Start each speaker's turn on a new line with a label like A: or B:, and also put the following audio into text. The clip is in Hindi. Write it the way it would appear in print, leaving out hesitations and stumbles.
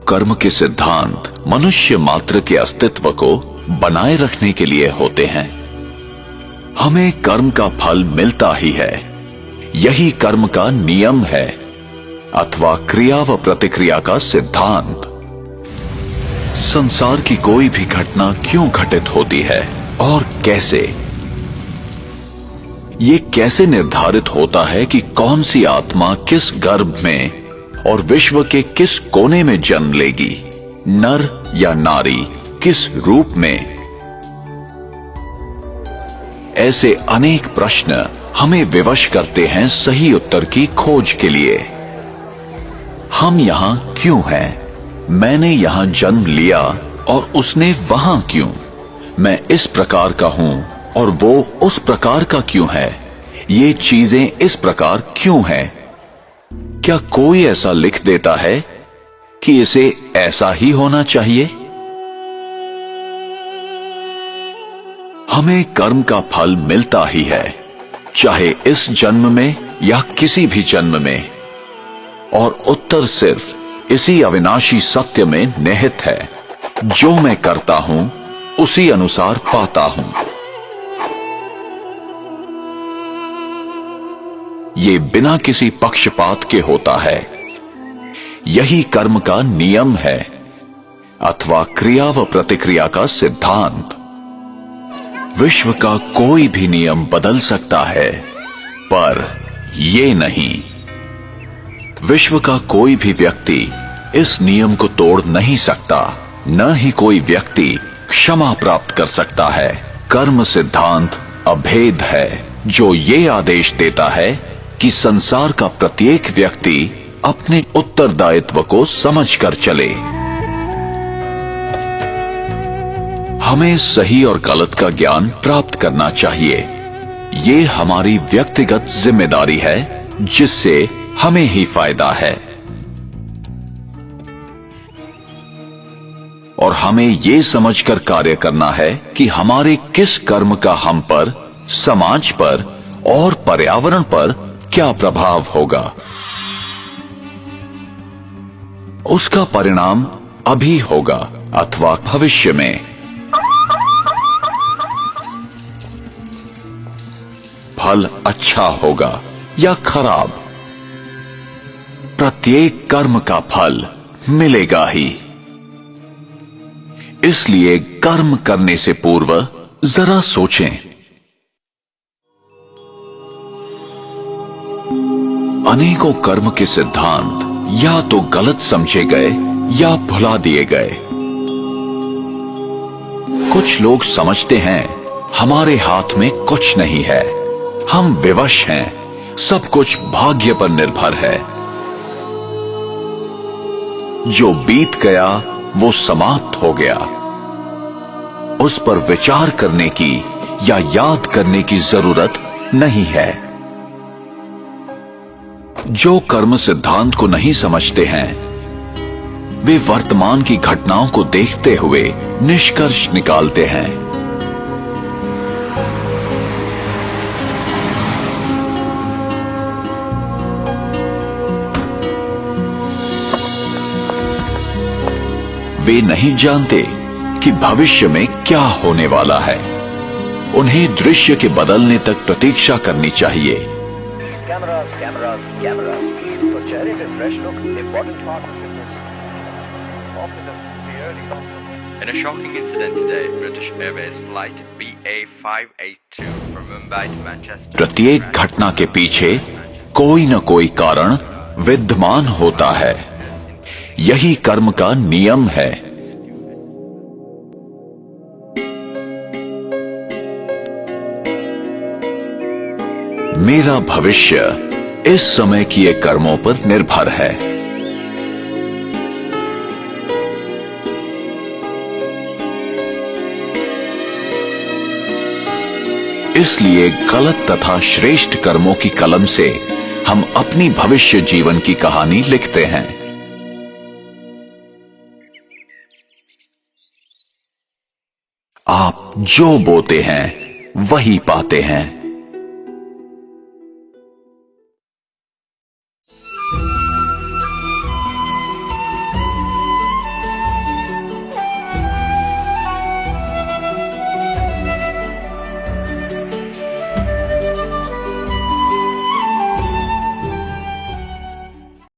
A: कर्म के सिद्धांत मनुष्य मात्र के अस्तित्व को बनाए रखने के लिए होते हैं। हमें कर्म का फल मिलता ही है, यही कर्म का नियम है अथवा क्रिया व प्रतिक्रिया का सिद्धांत। संसार की कोई भी घटना क्यों घटित होती है और कैसे, ये कैसे निर्धारित होता है कि कौन सी आत्मा किस गर्भ में और विश्व के किस कोने में जन्म लेगी, नर या नारी, किस रूप में। ऐसे अनेक प्रश्न हमें विवश करते हैं सही उत्तर की खोज के लिए। हम यहां क्यों हैं? मैंने यहां जन्म लिया और उसने वहां क्यों? मैं इस प्रकार का हूं और वो उस प्रकार का क्यों है? ये चीजें इस प्रकार क्यों हैं? क्या कोई ऐसा लिख देता है कि इसे ऐसा ही होना चाहिए? हमें कर्म का फल मिलता ही है, चाहे इस जन्म में या किसी भी जन्म में, और उत्तर सिर्फ इसी अविनाशी सत्य में निहित है, जो मैं करता हूं उसी अनुसार पाता हूं। ये बिना किसी पक्षपात के होता है, यही कर्म का नियम है अथवा क्रिया व प्रतिक्रिया का सिद्धांत। विश्व का कोई भी नियम बदल सकता है, पर ये नहीं। विश्व का कोई भी व्यक्ति इस नियम को तोड़ नहीं सकता, न ही कोई व्यक्ति क्षमा प्राप्त कर सकता है। कर्म सिद्धांत अभेद है, जो ये आदेश देता है कि संसार का प्रत्येक व्यक्ति अपने उत्तरदायित्व को समझकर चले। हमें सही और गलत का ज्ञान प्राप्त करना चाहिए। ये हमारी व्यक्तिगत जिम्मेदारी है, जिससे हमें ही फायदा है। और हमें ये समझकर कार्य करना है कि हमारे किस कर्म का हम पर, समाज पर और पर्यावरण पर क्या प्रभाव होगा। उसका परिणाम अभी होगा अथवा भविष्य में। फल अच्छा होगा या खराब, प्रत्येक कर्म का फल मिलेगा ही। इसलिए कर्म करने से पूर्व जरा सोचें। अनेकों कर्म के सिद्धांत या तो गलत समझे गए या भुला दिए गए। कुछ लोग समझते हैं हमारे हाथ में कुछ नहीं है, हम विवश हैं, सब कुछ भाग्य पर निर्भर है। जो बीत गया वो समाप्त हो गया, उस पर विचार करने की या याद करने की जरूरत नहीं है। जो कर्म सिद्धांत को नहीं समझते हैं, वे वर्तमान की घटनाओं को देखते हुए निष्कर्ष निकालते हैं। वे नहीं जानते कि भविष्य में क्या होने वाला है। उन्हें दृश्य के बदलने तक प्रतीक्षा करनी चाहिए।
B: Cameras, cameras, cameras. For cherry with fresh look, important part of fitness. Officers, the early doctor.
C: In a shocking incident today, British Airways flight BA582 from Mumbai to Manchester.
A: प्रत्येक घटना के पीछे कोई न कोई कारण विद्यमान होता है, यही कर्म का नियम है। मेरा भविष्य इस समय किए कर्मों पर निर्भर है। इसलिए गलत तथा श्रेष्ठ कर्मों की कलम से हम अपनी भविष्य जीवन की कहानी लिखते हैं। आप जो बोते हैं वही पाते हैं।